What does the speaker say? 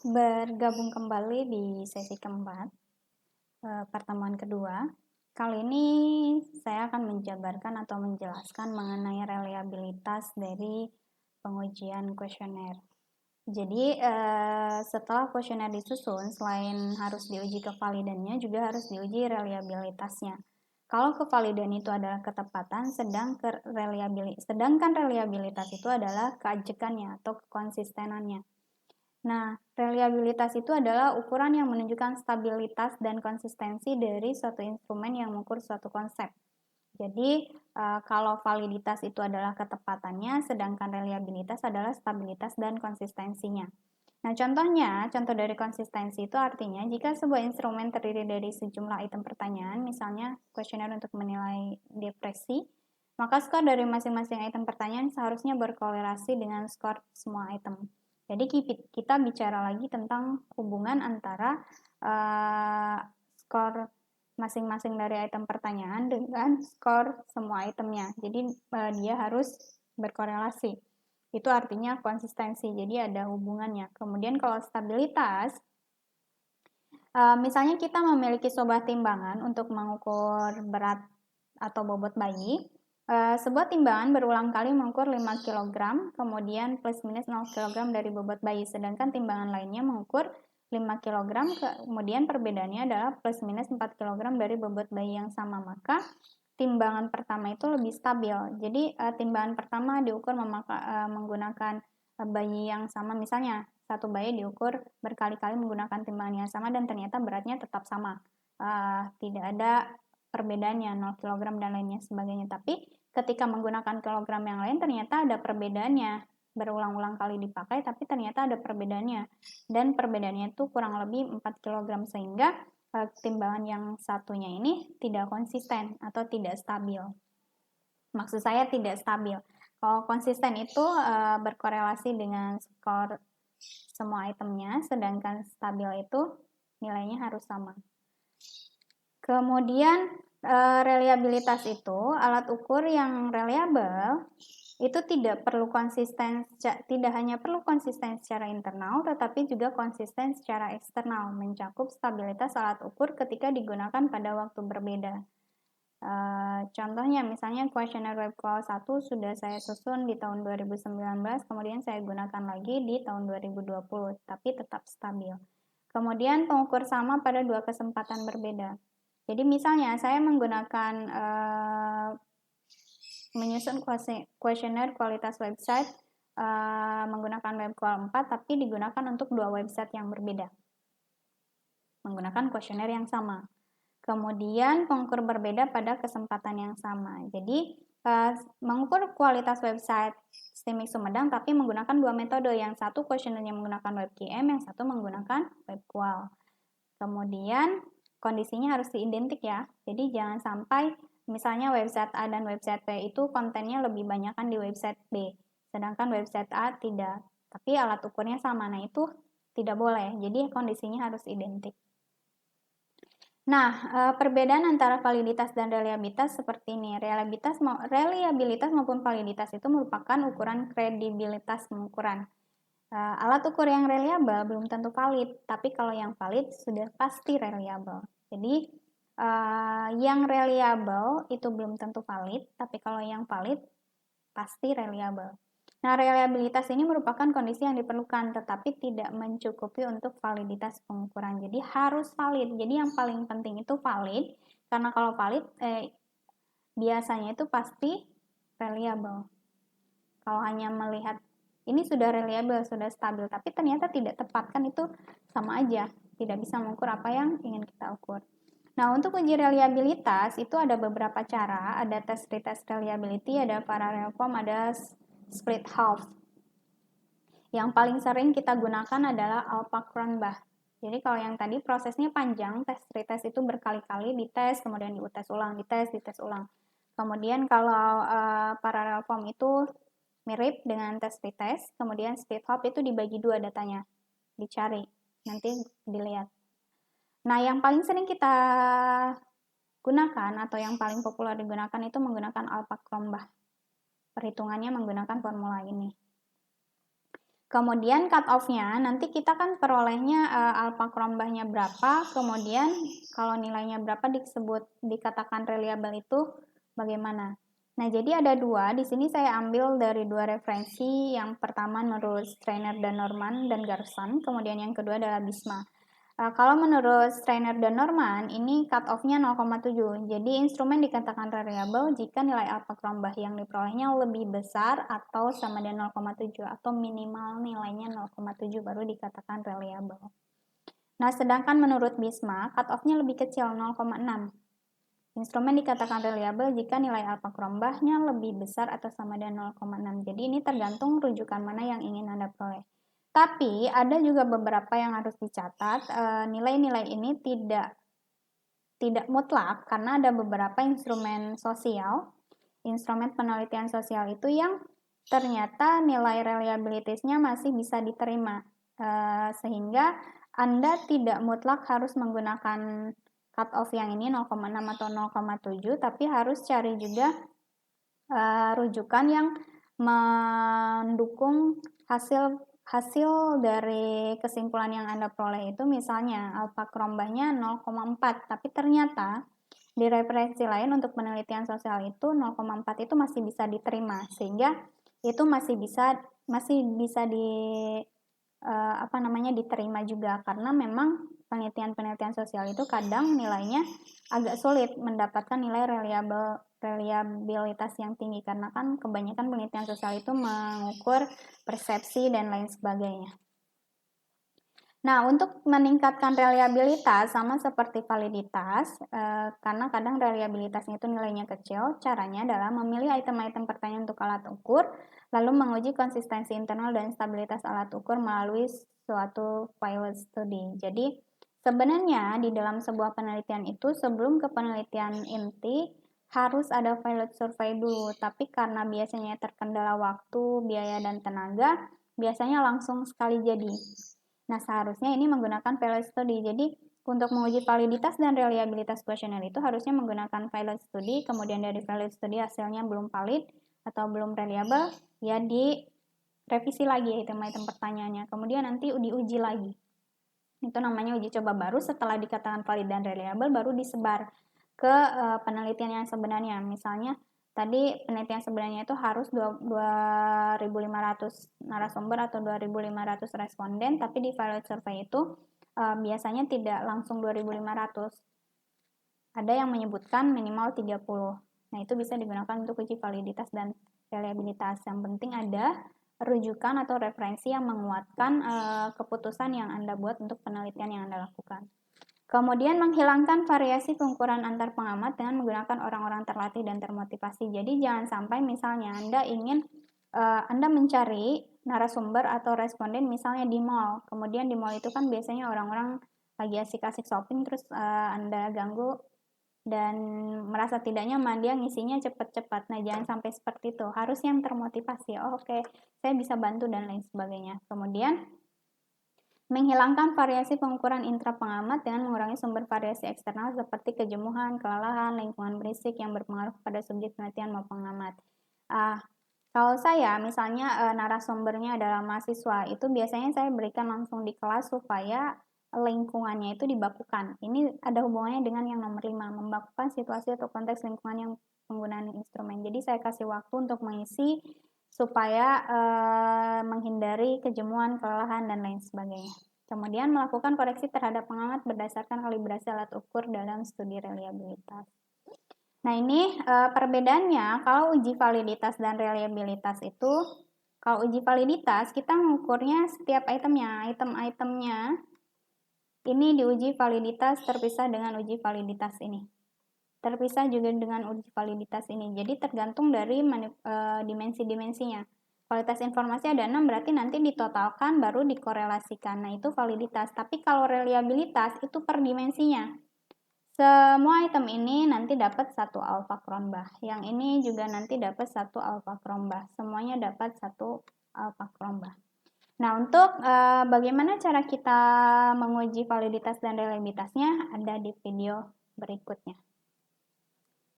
Bergabung kembali di sesi keempat, pertemuan kedua. Kali ini saya akan menjabarkan atau menjelaskan mengenai reliabilitas dari pengujian kuesioner. Jadi setelah kuesioner disusun, selain harus diuji kevalidannya, juga harus diuji reliabilitasnya. Kalau kevalidan itu adalah ketepatan, sedangkan reliabilitas itu adalah keajekannya atau kekonsistenannya. Nah, reliabilitas itu adalah ukuran yang menunjukkan stabilitas dan konsistensi dari suatu instrumen yang mengukur suatu konsep. Jadi, kalau validitas itu adalah ketepatannya, sedangkan reliabilitas adalah stabilitas dan konsistensinya. Nah, contoh dari konsistensi itu artinya jika sebuah instrumen terdiri dari sejumlah item pertanyaan, misalnya kuesioner untuk menilai depresi, maka skor dari masing-masing item pertanyaan seharusnya berkorelasi dengan skor semua item. Jadi kita bicara lagi tentang hubungan antara skor masing-masing dari item pertanyaan dengan skor semua itemnya. Jadi dia harus berkorelasi. Itu artinya konsistensi, jadi ada hubungannya. Kemudian kalau stabilitas, misalnya kita memiliki sebuah timbangan untuk mengukur berat atau bobot bayi. Sebuah timbangan berulang kali mengukur 5 kg, kemudian plus minus 0 kg dari bobot bayi, sedangkan timbangan lainnya mengukur 5 kg, kemudian perbedaannya adalah plus minus 4 kg dari bobot bayi yang sama, maka timbangan pertama itu lebih stabil. Jadi timbangan pertama diukur menggunakan bayi yang sama, misalnya satu bayi diukur berkali-kali menggunakan timbangan yang sama dan ternyata beratnya tetap sama. Tidak ada perbedaannya 0 kg dan lainnya sebagainya. Tapi ketika menggunakan kilogram yang lain ternyata ada perbedaannya. Berulang-ulang kali dipakai tapi ternyata ada perbedaannya. Dan perbedaannya itu kurang lebih 4 kg sehingga timbangan yang satunya ini tidak konsisten atau tidak stabil. Maksud saya tidak stabil. Kalau konsisten itu berkorelasi dengan skor semua itemnya, sedangkan stabil itu nilainya harus sama. Kemudian reliabilitas itu alat ukur yang reliable itu tidak hanya perlu konsisten secara internal, tetapi juga konsisten secara eksternal, mencakup stabilitas alat ukur ketika digunakan pada waktu berbeda. Contohnya misalnya kuesioner WebQual 1 sudah saya susun di tahun 2019, kemudian saya gunakan lagi di tahun 2020, tapi tetap stabil. Kemudian pengukur sama pada dua kesempatan berbeda. Jadi misalnya saya menggunakan menyusun kuesioner kualitas website menggunakan WebQual 4, tapi digunakan untuk dua website yang berbeda, menggunakan kuesioner yang sama. Kemudian pengukur berbeda pada kesempatan yang sama. Jadi mengukur kualitas website STIMIK Sumedang tapi menggunakan dua metode, yang satu kuesionernya menggunakan WebQM, yang satu menggunakan WebQual. Kemudian kondisinya harus identik ya. Jadi jangan sampai misalnya website A dan website B itu kontennya lebih banyak kan di website B, sedangkan website A tidak, tapi alat ukurnya sama. Nah, itu tidak boleh. Jadi kondisinya harus identik. Nah, perbedaan antara validitas dan reliabilitas seperti ini. Reliabilitas maupun validitas itu merupakan ukuran kredibilitas pengukuran. Alat ukur yang reliable belum tentu valid, tapi kalau yang valid sudah pasti reliable. Jadi, yang reliable itu belum tentu valid, tapi kalau yang valid pasti reliable. Nah, reliabilitas ini merupakan kondisi yang diperlukan, tetapi tidak mencukupi untuk validitas pengukuran. Jadi harus valid. Jadi yang paling penting itu valid, karena kalau valid biasanya itu pasti reliable. Kalau hanya melihat ini sudah reliable, sudah stabil, tapi ternyata tidak tepat, kan itu sama aja, tidak bisa mengukur apa yang ingin kita ukur. Nah, untuk uji reliabilitas itu ada beberapa cara, ada tes retest reliability, ada parallel form, ada split half. Yang paling sering kita gunakan adalah Alpha-Cronbach. Jadi kalau yang tadi prosesnya panjang, tes retest itu berkali-kali dites, kemudian dites ulang, dites ulang. Kemudian kalau parallel form itu mirip dengan tes retest, kemudian split half itu dibagi dua datanya, dicari, nanti dilihat. Nah, yang paling sering kita gunakan atau yang paling populer digunakan itu menggunakan Alpha-Cronbach. Perhitungannya menggunakan formula ini. Kemudian cut off-nya, nanti kita kan perolehnya alpha krombahnya berapa, kemudian kalau nilainya berapa dikatakan reliable itu bagaimana. Nah, jadi ada dua, di sini saya ambil dari dua referensi, yang pertama menurut Strainer dan Norman dan Garson, kemudian yang kedua adalah Bisma. Kalau menurut Strainer dan Norman, ini cut off-nya 0,7. Jadi instrumen dikatakan reliable jika nilai alpha krombah yang diperolehnya lebih besar atau sama dengan 0,7 atau minimal nilainya 0,7 baru dikatakan reliable. Nah, sedangkan menurut Bisma, cut off-nya lebih kecil 0,6. Instrumen dikatakan reliable jika nilai alpha krombahnya lebih besar atau sama dengan 0,6. Jadi ini tergantung rujukan mana yang ingin Anda peroleh. Tapi ada juga beberapa yang harus dicatat, nilai-nilai ini tidak mutlak karena ada beberapa instrumen sosial, instrumen penelitian sosial itu yang ternyata nilai reliabilitasnya masih bisa diterima, sehingga Anda tidak mutlak harus menggunakan cut off yang ini 0,6 atau 0,7, tapi harus cari juga rujukan yang mendukung hasil dari kesimpulan yang Anda peroleh itu, misalnya alpha krombahnya 0,4, tapi ternyata di referensi lain untuk penelitian sosial itu 0,4 itu masih bisa diterima, sehingga itu masih bisa diterima juga, karena memang penelitian-penelitian sosial itu kadang nilainya agak sulit mendapatkan nilai reliabilitas yang tinggi, karena kan kebanyakan penelitian sosial itu mengukur persepsi dan lain sebagainya. Nah, untuk meningkatkan reliabilitas sama seperti validitas, karena kadang reliabilitasnya itu nilainya kecil, caranya adalah memilih item-item pertanyaan untuk alat ukur, lalu menguji konsistensi internal dan stabilitas alat ukur melalui suatu pilot study. Jadi, sebenarnya di dalam sebuah penelitian itu, sebelum ke penelitian inti, harus ada pilot survey dulu, tapi karena biasanya terkendala waktu, biaya, dan tenaga, biasanya langsung sekali jadi. Nah, seharusnya ini menggunakan pilot study. Jadi, untuk menguji validitas dan reliabilitas kuesioner itu harusnya menggunakan pilot study, kemudian dari pilot study hasilnya belum valid atau belum reliable, ya direvisi lagi item-item pertanyaannya. Kemudian nanti diuji lagi. Itu namanya uji coba baru. Setelah dikatakan valid dan reliable, baru disebar ke penelitian yang sebenarnya. Misalnya, tadi penelitian sebenarnya itu harus 2.500 narasumber atau 2.500 responden, tapi di pilot survey itu biasanya tidak langsung 2.500. Ada yang menyebutkan minimal 30. Nah, itu bisa digunakan untuk uji validitas dan reliabilitas. Yang penting ada rujukan atau referensi yang menguatkan keputusan yang Anda buat untuk penelitian yang Anda lakukan. Kemudian menghilangkan variasi pengukuran antar pengamat dengan menggunakan orang-orang terlatih dan termotivasi. Jadi jangan sampai misalnya Anda mencari narasumber atau responden misalnya di mall. Kemudian di mall itu kan biasanya orang-orang lagi asik-asik shopping, terus Anda ganggu dan merasa tidak nyaman, dia ngisinya cepat-cepat. Nah, jangan sampai seperti itu. Harus yang termotivasi. Oh, oke, saya bisa bantu dan lain sebagainya. Kemudian menghilangkan variasi pengukuran intra pengamat dengan mengurangi sumber variasi eksternal seperti kejenuhan, kelelahan, lingkungan berisik yang berpengaruh pada subjek penelitian maupun pengamat. Kalau saya misalnya narasumbernya adalah mahasiswa, itu biasanya saya berikan langsung di kelas supaya lingkungannya itu dibakukan. Ini ada hubungannya dengan yang nomor 5, membakukan situasi atau konteks lingkungan yang penggunaan instrumen. Jadi saya kasih waktu untuk mengisi supaya menghindari kejenuhan, kelelahan, dan lain sebagainya. Kemudian melakukan koreksi terhadap pengamat berdasarkan kalibrasi alat ukur dalam studi reliabilitas. Nah, ini perbedaannya kalau uji validitas dan reliabilitas itu, kalau uji validitas kita mengukurnya setiap itemnya, item-itemnya ini diuji validitas terpisah dengan uji validitas ini. Terpisah juga dengan uji validitas ini. Jadi tergantung dari dimensi-dimensinya. Kualitas informasi ada 6, berarti nanti ditotalkan baru dikorelasikan. Nah, itu validitas. Tapi kalau reliabilitas itu per dimensinya. Semua item ini nanti dapat 1 alpha krombah. Yang ini juga nanti dapat 1 alpha krombah. Semuanya dapat 1 alpha krombah. Nah, untuk bagaimana cara kita menguji validitas dan reliabilitasnya ada di video berikutnya.